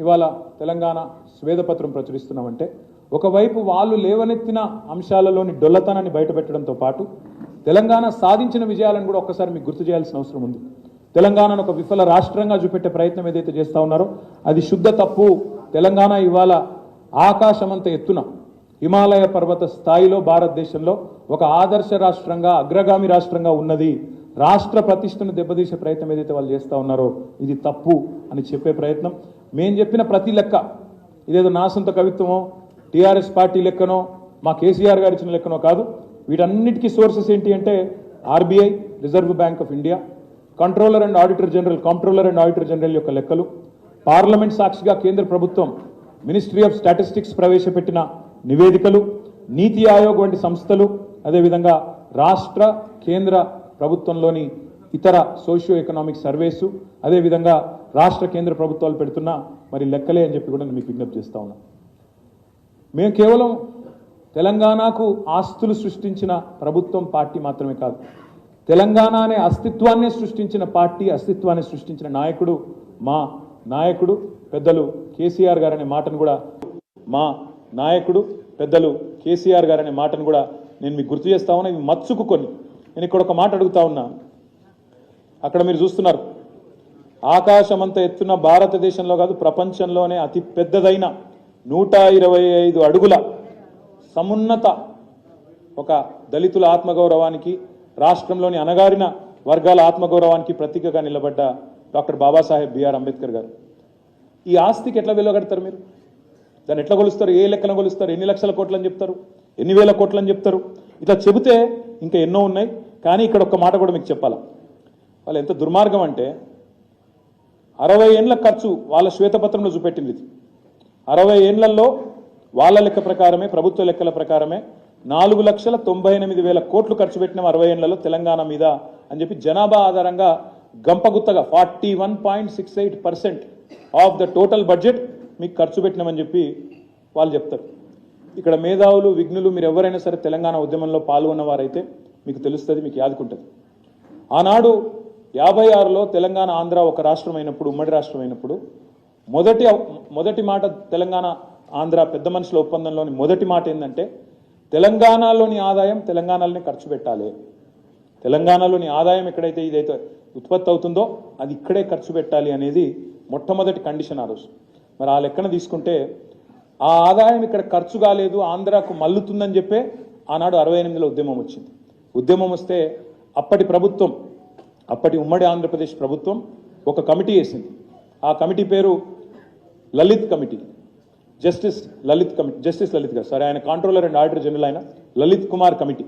ఇవాళ తెలంగాణ స్వేదపత్రం ప్రచురిస్తున్నామంటే ఒకవైపు వాళ్ళు లేవనెత్తిన అంశాలలోని డొల్లతనాన్ని బయటపెట్టడంతో పాటు తెలంగాణ సాధించిన విజయాలను కూడా ఒక్కసారి మీకు గుర్తు చేయాల్సిన అవసరం ఉంది. తెలంగాణను ఒక విఫల రాష్ట్రంగా చూపెట్టే ప్రయత్నం ఏదైతే చేస్తా ఉన్నారో అది శుద్ధ తప్పు. తెలంగాణ ఇవాళ ఆకాశమంత ఎత్తున హిమాలయ పర్వత స్థాయిలో భారతదేశంలో ఒక ఆదర్శ రాష్ట్రంగా అగ్రగామి రాష్ట్రంగా ఉన్నది. రాష్ట్ర ప్రతిష్టను దెబ్బతీసే ప్రయత్నం ఏదైతే వాళ్ళు చేస్తూ ఉన్నారో ఇది తప్పు అని చెప్పే ప్రయత్నం. మేము చెప్పిన ప్రతి లెక్క ఇదేదో నా సొంత కవిత్వమో టీఆర్ఎస్ పార్టీ లెక్కనో మా కేసీఆర్ గారు ఇచ్చిన లెక్కనో కాదు. వీటన్నిటికీ సోర్సెస్ ఏంటి అంటే RBI, reserve bank of India, controller and auditor general యొక్క లెక్కలు, పార్లమెంట్ సాక్షిగా కేంద్ర ప్రభుత్వం మినిస్ట్రీ ఆఫ్ స్టాటిస్టిక్స్ ప్రవేశపెట్టిన నివేదికలు, నీతి ఆయోగ్ వంటి సంస్థలు, అదేవిధంగా రాష్ట్ర కేంద్ర ప్రభుత్వంలోని ఇతర సోషియో ఎకనామిక్ సర్వేసు, అదేవిధంగా రాష్ట్ర కేంద్ర ప్రభుత్వాలు పెడుతున్న మరి లెక్కలే అని చెప్పి కూడా నేను మీకు విజ్ఞప్తి చేస్తా ఉన్నా. మేము కేవలం తెలంగాణకు ఆస్తులు సృష్టించిన ప్రభుత్వం పార్టీ మాత్రమే కాదు, తెలంగాణ అనే అస్తిత్వాన్ని సృష్టించిన పార్టీ, అస్తిత్వాన్ని సృష్టించిన నాయకుడు మా నాయకుడు పెద్దలు కేసీఆర్ గారు అనే మాటను కూడా నేను మీకు గుర్తు చేస్తా ఉన్నా. ఇవి మచ్చుకు కొన్ని. నేను ఇక్కడ ఒక మాట అడుగుతా ఉన్నా. అక్కడ మీరు చూస్తున్నారు, ఆకాశమంత ఎత్తున భారతదేశంలో కాదు ప్రపంచంలోనే అతి పెద్దదైన 125 అడుగుల సమున్నత ఒక దళితుల ఆత్మగౌరవానికి, రాష్ట్రంలోని అణగారిన వర్గాల ఆత్మగౌరవానికి ప్రతీకగా నిలబడ్డ డాక్టర్ బాబాసాహెబ్ బిఆర్ అంబేద్కర్ గారు. ఈ ఆస్తికి ఎట్లా వెలువగడతారు మీరు? దాన్ని ఎట్లా కొలుస్తారు? ఏ లెక్కన కొలుస్తారు? ఎన్ని లక్షల కోట్లు అని చెప్తారు? ఎన్ని వేల కోట్లు అని చెప్తారు? ఇట్లా చెబితే ఇంకా ఎన్నో ఉన్నాయి. కానీ ఇక్కడ ఒక్క మాట కూడా మీకు చెప్పాలా, వాళ్ళు ఎంత దుర్మార్గం అంటే 60 ఏండ్ల ఖర్చు వాళ్ళ శ్వేతపత్రంలో చూపెట్టింది. 60 ఏండ్లలో వాళ్ళ లెక్క ప్రకారమే, ప్రభుత్వ లెక్కల ప్రకారమే 4,98,000 కోట్లు ఖర్చు పెట్టిన 60 ఏండ్లలో తెలంగాణ మీద అని చెప్పి జనాభా ఆధారంగా గంపగుత్తగా 41.68% ఆఫ్ ద టోటల్ బడ్జెట్ మీకు ఖర్చు పెట్టినామని చెప్పి వాళ్ళు చెప్తారు. ఇక్కడ మేధావులు, విఘ్నులు మీరు ఎవరైనా సరే తెలంగాణ ఉద్యమంలో పాల్గొన్న వారైతే మీకు తెలుస్తుంది, మీకు యాదుకుంటుంది. ఆనాడు 56లో తెలంగాణ ఆంధ్ర ఒక రాష్ట్రం అయినప్పుడు, ఉమ్మడి రాష్ట్రం అయినప్పుడు మొదటి మాట తెలంగాణ ఆంధ్ర పెద్ద మనుషుల ఒప్పందంలోని మొదటి మాట ఏంటంటే తెలంగాణలోని ఆదాయం తెలంగాణలోనే ఖర్చు పెట్టాలి. తెలంగాణలోని ఆదాయం ఎక్కడైతే ఇదైతే ఉత్పత్తి అవుతుందో అది ఇక్కడే ఖర్చు పెట్టాలి అనేది మొట్టమొదటి కండిషన్ ఆ రోజు. మరి ఆ లెక్కన తీసుకుంటే ఆ ఆదాయం ఇక్కడ ఖర్చు కాలేదు, ఆంధ్రాకు మల్లుతుందని చెప్పే ఆనాడు 68లో ఉద్యమం వచ్చింది. ఉద్యమం వస్తే అప్పటి ప్రభుత్వం, అప్పటి ఉమ్మడి ఆంధ్రప్రదేశ్ ప్రభుత్వం ఒక కమిటీ వేసింది. ఆ కమిటీ పేరు లలిత్ కమిటీ, జస్టిస్ లలిత్ గారు, సరే ఆయన కంట్రోలర్ అండ్ ఆడిటర్ జనరల్ ఆయన లలిత్ కుమార్ కమిటీ.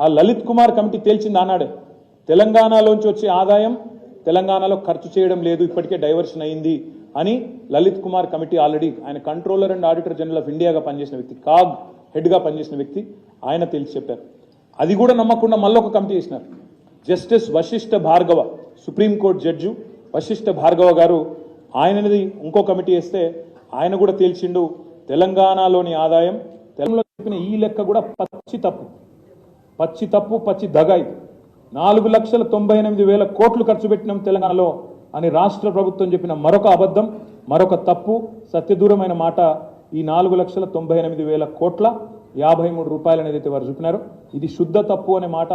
ఆ లలిత్ కుమార్ కమిటీ తేల్చింది ఆనాడే తెలంగాణలోంచి వచ్చే ఆదాయం తెలంగాణలో ఖర్చు చేయడం లేదు, ఇప్పటికే డైవర్షన్ అయింది అని లలిత్ కుమార్ కమిటీ ఆల్రెడీ ఆయన controller and auditor general of ఇండియాగా పనిచేసిన వ్యక్తి, కాగ్ హెడ్గా పనిచేసిన వ్యక్తి, ఆయన తేల్చి చెప్పారు. అది కూడా నమ్మకుండా మళ్ళీ ఒక కమిటీ చేసినారు. Justice Vashishtha Bhargava, supreme court judge Vashishtha Bhargava గారు, ఆయనది ఇంకో కమిటీ వేస్తే ఆయన కూడా తేల్చిండు తెలంగాణలోని ఆదాయం తెలంగాణలో చెప్పిన ఈ లెక్క కూడా పచ్చి తప్పు, పచ్చి దగ. 4,98,000 కోట్లు ఖర్చు పెట్టినాం తెలంగాణలో అని రాష్ట్ర ప్రభుత్వం చెప్పిన మరొక అబద్ధం, మరొక తప్పు, సత్యదూరమైన మాట. ఈ 4,98,000 కోట్ల 53 రూపాయలు అనేది వారు చూపినారు. ఇది శుద్ధ తప్పు అనే మాట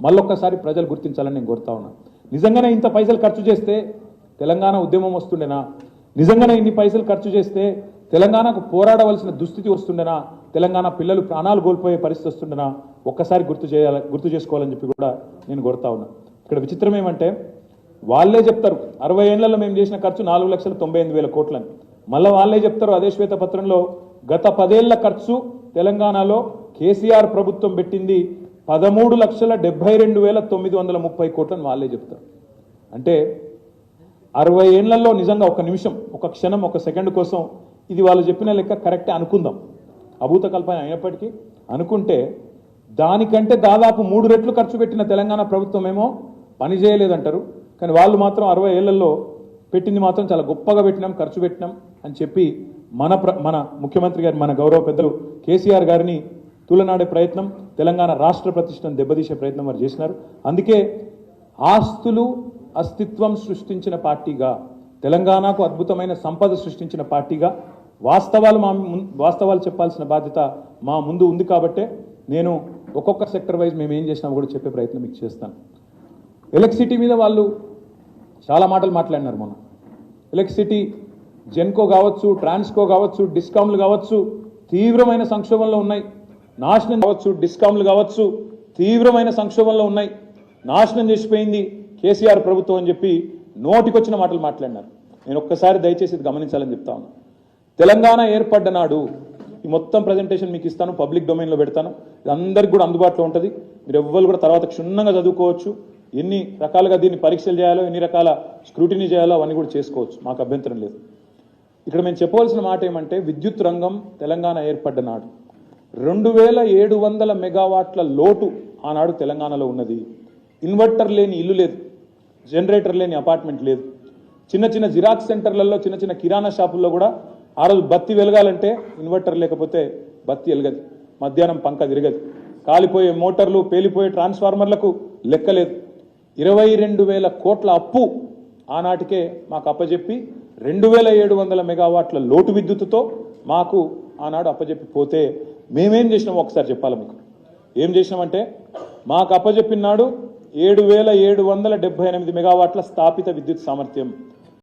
మళ్ళొక్కసారి ప్రజలు గుర్తించాలని నేను కోరుతా ఉన్నాను. నిజంగానే ఇంత పైసలు ఖర్చు చేస్తే తెలంగాణ ఉద్యమం వస్తుండేనా? నిజంగానే ఇన్ని పైసలు ఖర్చు చేస్తే తెలంగాణకు పోరాడవలసిన దుస్థితి వస్తుండేనా? తెలంగాణ పిల్లలు ప్రాణాలు కోల్పోయే పరిస్థితి వస్తుండేనా? ఒక్కసారి గుర్తు చేసుకోవాలని చెప్పి కూడా నేను కోరుతా ఉన్నా. ఇక్కడ విచిత్రం ఏమంటే వాళ్ళే చెప్తారు 60 ఏళ్లలో మేము చేసిన ఖర్చు 4,98,000 కోట్లని. మళ్ళీ వాళ్ళే చెప్తారు అదే శ్వేతపత్రంలో గత 10 ఏళ్ల ఖర్చు తెలంగాణలో కేసీఆర్ ప్రభుత్వం పెట్టింది 13,72,930 కోట్లని వాళ్ళే చెప్తారు. అంటే 60 ఏళ్లలో నిజంగా ఒక నిమిషం, ఒక క్షణం, ఒక సెకండ్ కోసం ఇది వాళ్ళు చెప్పిన లెక్క కరెక్టే అనుకుందాం, అభూత కల్పన అయినప్పటికీ అనుకుంటే దానికంటే దాదాపు 3 రెట్లు ఖర్చు పెట్టిన తెలంగాణ ప్రభుత్వం ఏమో పని చేయలేదంటారు. కానీ వాళ్ళు మాత్రం 60 ఏళ్లలో పెట్టింది మాత్రం చాలా గొప్పగా పెట్టినాం, ఖర్చు పెట్టినాం అని చెప్పి మన ముఖ్యమంత్రి గారు, మన గౌరవ పెద్దలు కేసీఆర్ గారిని తూలనాడే ప్రయత్నం, తెలంగాణ రాష్ట్ర ప్రతిష్టను దెబ్బతీసే ప్రయత్నం వారు చేసినారు. అందుకే ఆస్తులు అస్తిత్వం సృష్టించిన పార్టీగా తెలంగాణకు అద్భుతమైన సంపద సృష్టించిన పార్టీగా వాస్తవాలు చెప్పాల్సిన బాధ్యత మా ముందు ఉంది కాబట్టే నేను ఒక్కొక్క సెక్టర్ వైజ్ మేము ఏం చేసినా కూడా చెప్పే ప్రయత్నం మీకు చేస్తాను. ఎలక్ట్రిసిటీ మీద వాళ్ళు చాలా మాటలు మాట్లాడినారు. మొన్న ఎలక్ట్రిసిటీ జెన్కో కావచ్చు, ట్రాన్స్కో కావచ్చు, డిస్కామ్లు కావచ్చు తీవ్రమైన సంక్షోభంలో ఉన్నాయి. నాశనం కావచ్చు, డిస్కామ్లు కావచ్చు తీవ్రమైన సంక్షోభంలో ఉన్నాయి. నాశనం చేసిపోయింది కేసీఆర్ ప్రభుత్వం అని చెప్పి నోటికొచ్చిన మాటలు మాట్లాడినారు. నేను ఒక్కసారి దయచేసి ఇది గమనించాలని చెప్తా ఉన్నా. తెలంగాణ ఏర్పడ్డ నాడు ఈ మొత్తం ప్రజెంటేషన్ మీకు ఇస్తాను, పబ్లిక్ డొమైన్లో పెడతాను, ఇది అందరికి కూడా అందుబాటులో ఉంటుంది. మీరు ఎవ్వరు కూడా తర్వాత క్షుణ్ణంగా చదువుకోవచ్చు. ఎన్ని రకాలుగా దీన్ని పరీక్షలు చేయాలో, ఎన్ని రకాల స్క్రూటినీ చేయాలో అవన్నీ కూడా చేసుకోవచ్చు, మాకు అభ్యంతరం లేదు. ఇక్కడ మేము చెప్పవలసిన మాట ఏమంటే, విద్యుత్ రంగం తెలంగాణ ఏర్పడ్డ నాడు 2700 మెగావాట్ల లోటు ఆనాడు తెలంగాణలో ఉన్నది. ఇన్వర్టర్ లేని ఇల్లు లేదు, జనరేటర్ లేని అపార్ట్మెంట్ లేదు. చిన్న చిన్న జిరాక్స్ సెంటర్లలో, చిన్న చిన్న కిరాణా షాపుల్లో కూడా ఆ రోజు బత్తి వెలగాలంటే ఇన్వర్టర్ లేకపోతే బత్తి వెలగదు, మధ్యాహ్నం పంక తిరగదు. కాలిపోయే మోటార్లు, పేలిపోయే ట్రాన్స్ఫార్మర్లకు లెక్కలేదు. 22,000 కోట్ల అప్పు ఆనాటికే మాకు అప్పజెప్పి 2700 మెగావాట్ల లోటు విద్యుత్తుతో మాకు ఆనాడు అప్పజెప్పి పోతే మేమేం చేసినామో ఒకసారి చెప్పాలి మీకు. ఏం చేసినామంటే, మాకు అప్పజెప్పినాడు 7,778 మెగావాట్ల స్థాపిత విద్యుత్ సామర్థ్యం.